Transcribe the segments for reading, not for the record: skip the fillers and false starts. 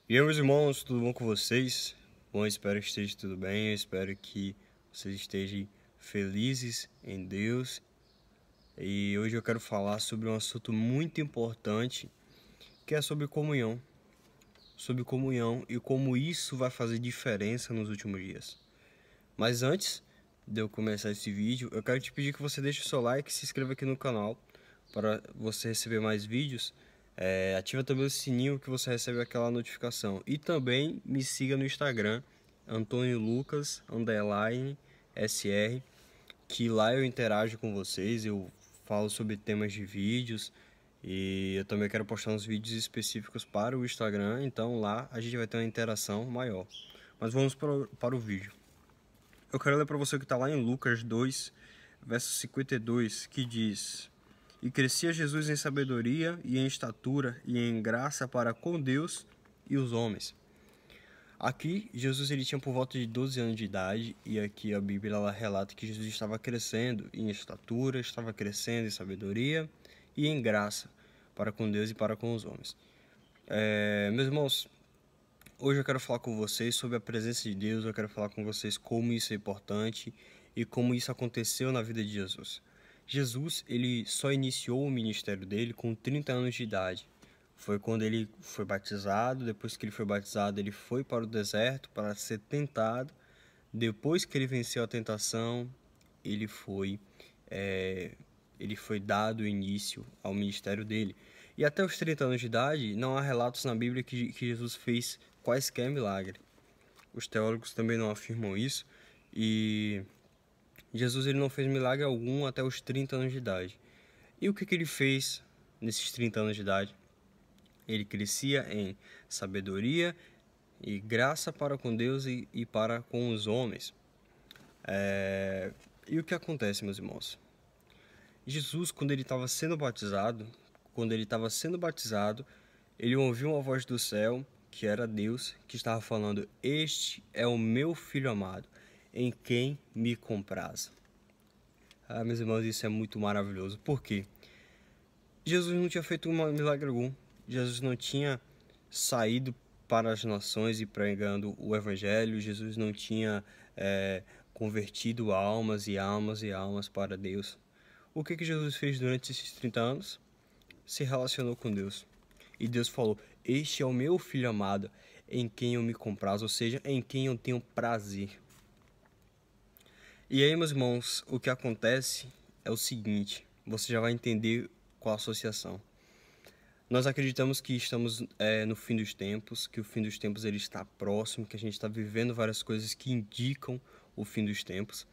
E aí, meus irmãos, tudo bom com vocês? Bom, espero que esteja tudo bem, eu espero que vocês estejam felizes em Deus. E hoje eu quero falar sobre um assunto muito importante, que é sobre comunhão e como isso vai fazer diferença nos últimos dias. Mas antes de eu começar esse vídeo, eu quero te pedir que você deixe o seu like e se inscreva aqui no canal para você receber mais vídeos. Ativa também o sininho que você recebe aquela notificação. E também me siga no Instagram, Antônio Lucas _SR, que lá eu interajo com vocês, eu falo sobre temas de vídeos e eu também quero postar uns vídeos específicos para o Instagram, então lá a gente vai ter uma interação maior. Mas vamos para o vídeo. Eu quero ler para você que está lá em Lucas 2, verso 52, que diz: E crescia Jesus em sabedoria e em estatura e em graça para com Deus e os homens. Aqui, Jesus ele tinha por volta de 12 anos de idade, e aqui a Bíblia ela relata que Jesus estava crescendo em estatura, estava crescendo em sabedoria e em graça para com Deus e para com os homens. Meus irmãos, hoje eu quero falar com vocês sobre a presença de Deus, eu quero falar com vocês como isso é importante e como isso aconteceu na vida de Jesus. Jesus, ele só iniciou o ministério dele com 30 anos de idade. Foi quando ele foi batizado, depois que ele foi batizado, ele foi para o deserto para ser tentado. Depois que ele venceu a tentação, ele foi, ele foi dado início ao ministério dele. E até os 30 anos de idade, não há relatos na Bíblia que Jesus fez quaisquer milagres. Os teólogos também não afirmam isso. E Jesus ele não fez milagre algum até os 30 anos de idade. E o que ele fez nesses 30 anos de idade? Ele crescia em sabedoria e graça para com Deus e para com os homens. E o que acontece, meus irmãos? Jesus, quando ele estava sendo batizado, ele ouviu uma voz do céu, que era Deus, que estava falando: Este é o meu filho amado, em quem me comprazo. Meus irmãos, isso é muito maravilhoso. Por quê? Jesus não tinha feito um milagre algum. Jesus não tinha saído para as nações e pregando o evangelho. Jesus não tinha convertido almas e almas e almas para Deus. O que Jesus fez durante esses 30 anos? Se relacionou com Deus. E Deus falou: Este é o meu filho amado, em quem eu me comprazo, ou seja, em quem eu tenho prazer. E aí, meus irmãos, o que acontece é o seguinte, você já vai entender qual a associação. Nós acreditamos que estamos no fim dos tempos, que o fim dos tempos ele está próximo, que a gente está vivendo várias coisas que indicam o fim dos tempos.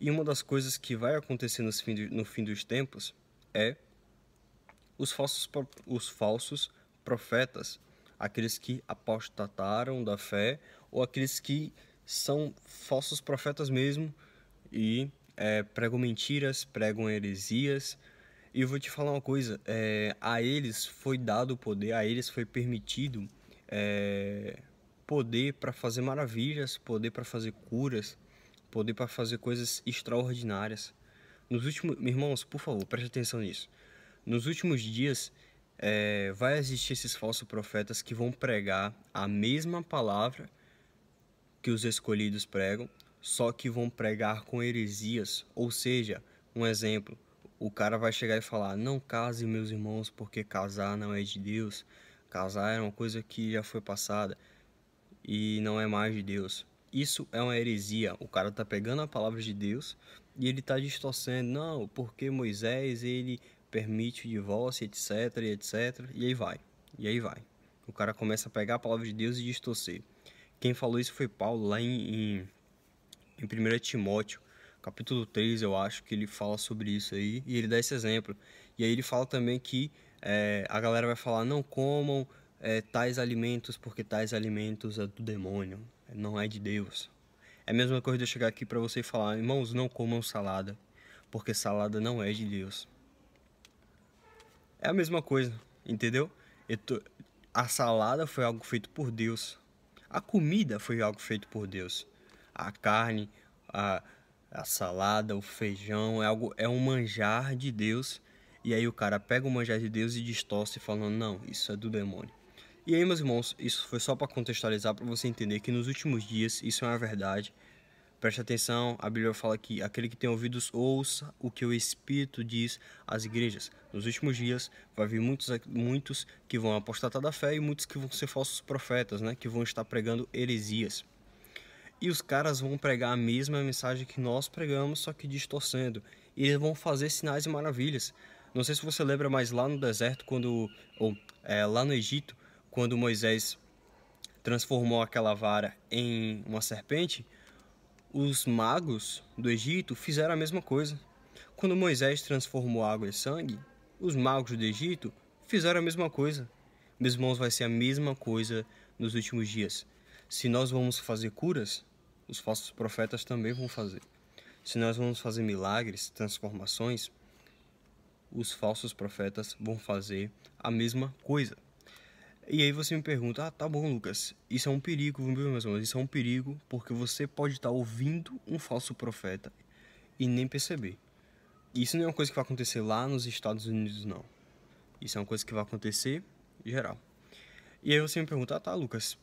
E uma das coisas que vai acontecer no fim dos tempos é os falsos profetas, aqueles que apostataram da fé ou aqueles que são falsos profetas mesmo e pregam mentiras, pregam heresias. E eu vou te falar uma coisa, a eles foi dado o poder, a eles foi permitido poder para fazer maravilhas, poder para fazer curas, poder para fazer coisas extraordinárias. Nos últimos, irmãos, por favor, preste atenção nisso. Nos últimos dias, vai existir esses falsos profetas que vão pregar a mesma palavra que os escolhidos pregam, só que vão pregar com heresias. Ou seja, um exemplo, o cara vai chegar e falar: não case, meus irmãos, porque casar não é de Deus. Casar é uma coisa que já foi passada e não é mais de Deus. Isso é uma heresia. O cara tá pegando a palavra de Deus e ele tá distorcendo. Não, porque Moisés ele permite o divórcio, etc, e etc. E aí vai. E aí vai. O cara começa a pegar a palavra de Deus e distorcer. Quem falou isso foi Paulo, lá em 1 Timóteo, capítulo 3, eu acho que ele fala sobre isso aí, e ele dá esse exemplo. E aí ele fala também que a galera vai falar: não comam tais alimentos, porque tais alimentos é do demônio, não é de Deus. É a mesma coisa de eu chegar aqui para você e falar: irmãos, não comam salada, porque salada não é de Deus. É a mesma coisa, entendeu? A salada foi algo feito por Deus. A comida foi algo feito por Deus. A carne, a, a salada, o feijão, é um manjar de Deus. E aí o cara pega o manjar de Deus e distorce falando: não, isso é do demônio. E aí, meus irmãos, isso foi só para contextualizar, para você entender que nos últimos dias isso é uma verdade. Preste atenção, a Bíblia fala que aquele que tem ouvidos ouça o que o Espírito diz às igrejas. Nos últimos dias vai vir muitos que vão apostatar da fé e muitos que vão ser falsos profetas, né? Que vão estar pregando heresias. E os caras vão pregar a mesma mensagem que nós pregamos, só que distorcendo. E eles vão fazer sinais e maravilhas. Não sei se você lembra, mas lá no deserto, lá no Egito, quando Moisés transformou aquela vara em uma serpente, os magos do Egito fizeram a mesma coisa. Quando Moisés transformou água em sangue, os magos do Egito fizeram a mesma coisa. Meus irmãos, vai ser a mesma coisa nos últimos dias. Se nós vamos fazer curas, os falsos profetas também vão fazer. Se nós vamos fazer milagres, transformações, os falsos profetas vão fazer a mesma coisa. E aí você me pergunta, tá bom, Lucas, isso é um perigo, meus irmãos, isso é um perigo porque você pode estar ouvindo um falso profeta e nem perceber. Isso não é uma coisa que vai acontecer lá nos Estados Unidos, não. Isso é uma coisa que vai acontecer geral. E aí você me pergunta, tá, Lucas,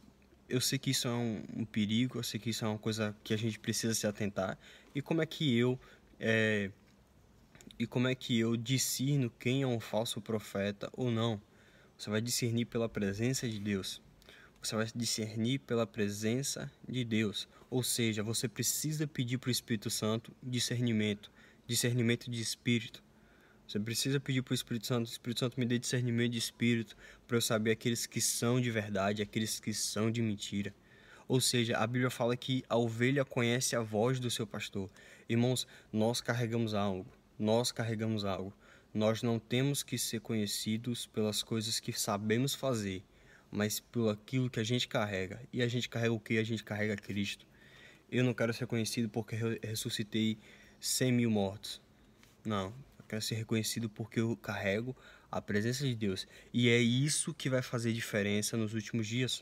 eu sei que isso é um perigo, eu sei que isso é uma coisa que a gente precisa se atentar, e como é que eu discerno quem é um falso profeta ou não? Você vai discernir pela presença de Deus. Você vai discernir pela presença de Deus. Ou seja, você precisa pedir para o Espírito Santo discernimento de espírito. Você precisa pedir para o Espírito Santo me dê discernimento de espírito para eu saber aqueles que são de verdade, aqueles que são de mentira. Ou seja, a Bíblia fala que a ovelha conhece a voz do seu pastor. Irmãos, nós carregamos algo. Nós não temos que ser conhecidos pelas coisas que sabemos fazer, mas pelo aquilo que a gente carrega. E a gente carrega o quê? A gente carrega Cristo. Eu não quero ser conhecido porque eu ressuscitei 100 mil mortos. Não, eu quero ser reconhecido porque eu carrego a presença de Deus. E é isso que vai fazer diferença nos últimos dias.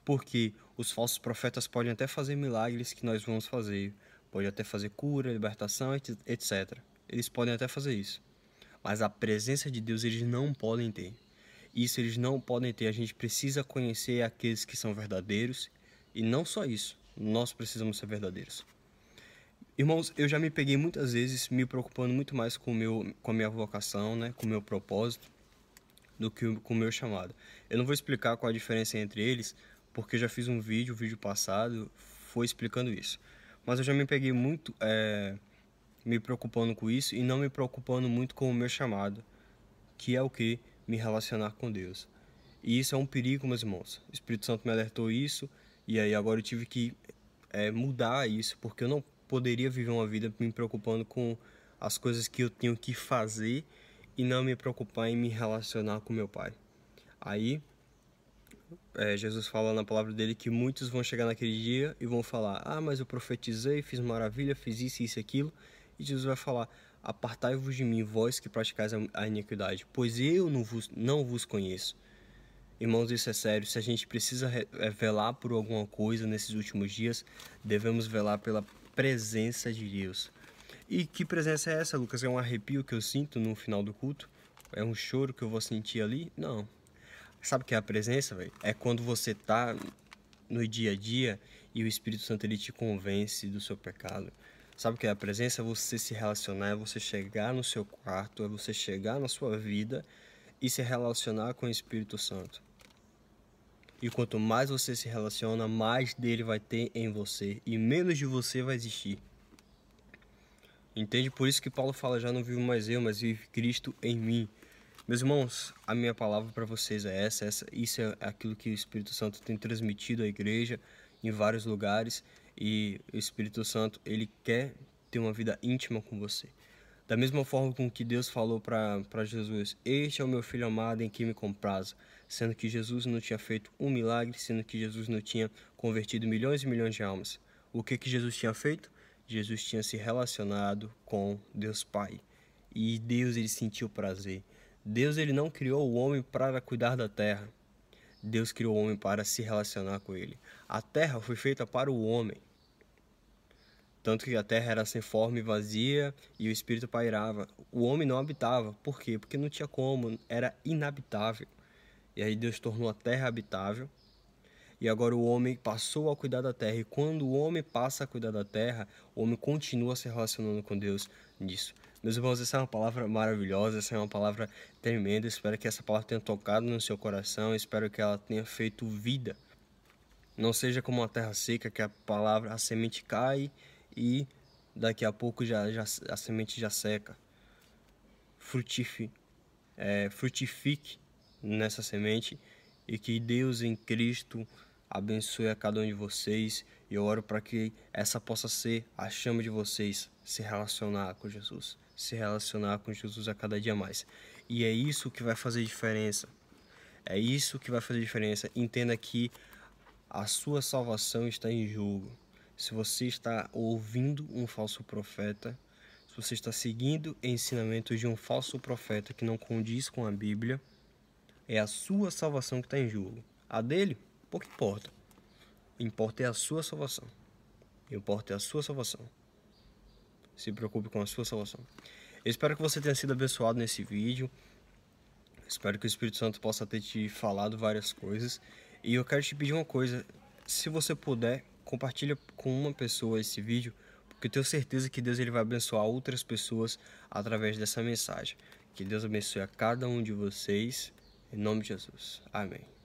Porque os falsos profetas podem até fazer milagres que nós vamos fazer. Podem até fazer cura, libertação, etc. Eles podem até fazer isso. Mas a presença de Deus eles não podem ter. Isso eles não podem ter. A gente precisa conhecer aqueles que são verdadeiros. E não só isso. Nós precisamos ser verdadeiros. Irmãos, eu já me peguei muitas vezes me preocupando muito mais com a minha vocação, né, com o meu propósito, do que com o meu chamado. Eu não vou explicar qual a diferença entre eles, porque eu já fiz um vídeo, o vídeo passado foi explicando isso. Mas eu já me peguei muito me preocupando com isso e não me preocupando muito com o meu chamado, que é o que? Me relacionar com Deus. E isso é um perigo, meus irmãos. O Espírito Santo me alertou isso, e aí agora eu tive que mudar isso, porque eu não poderia viver uma vida me preocupando com as coisas que eu tenho que fazer e não me preocupar em me relacionar com meu Pai. Aí, Jesus fala na palavra dele que muitos vão chegar naquele dia e vão falar, mas eu profetizei, fiz maravilha, fiz isso, isso e aquilo. E Jesus vai falar, apartai-vos de mim, vós que praticais a iniquidade, pois eu não vos conheço. Irmãos, isso é sério. Se a gente precisa velar por alguma coisa nesses últimos dias, devemos velar pela presença de Deus. E que presença é essa, Lucas? É um arrepio que eu sinto no final do culto? É um choro que eu vou sentir ali? Não. Sabe o que é a presença, velho? É quando você tá no dia a dia e o Espírito Santo ele te convence do seu pecado. Sabe o que é a presença? É você se relacionar, é você chegar no seu quarto, é você chegar na sua vida e se relacionar com o Espírito Santo. E quanto mais você se relaciona, mais dele vai ter em você e menos de você vai existir. Entende? Por isso que Paulo fala, já não vivo mais eu, mas vive Cristo em mim. Meus irmãos, a minha palavra para vocês é isso é aquilo que o Espírito Santo tem transmitido à igreja em vários lugares, e o Espírito Santo, ele quer ter uma vida íntima com você. Da mesma forma com que Deus falou para Jesus, este é o meu filho amado em quem me comprazo, sendo que Jesus não tinha feito um milagre, sendo que Jesus não tinha convertido milhões e milhões de almas. O que Jesus tinha feito? Jesus tinha se relacionado com Deus Pai. E Deus, ele sentiu prazer. Deus, ele não criou o homem para cuidar da terra. Deus criou o homem para se relacionar com ele. A terra foi feita para o homem. Tanto que a terra era sem forma e vazia e o Espírito pairava. O homem não habitava. Por quê? Porque não tinha como, era inabitável. e aí Deus tornou a terra habitável, e agora o homem passou a cuidar da terra, e quando o homem passa a cuidar da terra, o homem continua se relacionando com Deus nisso. Meus irmãos, essa é uma palavra maravilhosa, essa é uma palavra tremenda, espero que essa palavra tenha tocado no seu coração, espero que ela tenha feito vida. Não seja como uma terra seca, que a semente cai e daqui a pouco a semente já seca. Frutifique nessa semente e que Deus em Cristo abençoe a cada um de vocês. E eu oro para que essa possa ser a chama de vocês, se relacionar com Jesus a cada dia mais. E é isso que vai fazer diferença. É isso que vai fazer diferença. Entenda que a sua salvação está em jogo. Se você está ouvindo um falso profeta, se você está seguindo ensinamentos de um falso profeta que não condiz com a Bíblia, é a sua salvação que está em jogo. A dele, pouco importa. Importa é a sua salvação. Importa é a sua salvação. Se preocupe com a sua salvação. Eu espero que você tenha sido abençoado nesse vídeo. Espero que o Espírito Santo possa ter te falado várias coisas. E eu quero te pedir uma coisa. Se você puder, compartilha com uma pessoa esse vídeo, porque eu tenho certeza que Deus ele vai abençoar outras pessoas através dessa mensagem. Que Deus abençoe a cada um de vocês. Em nome de Jesus. Amém.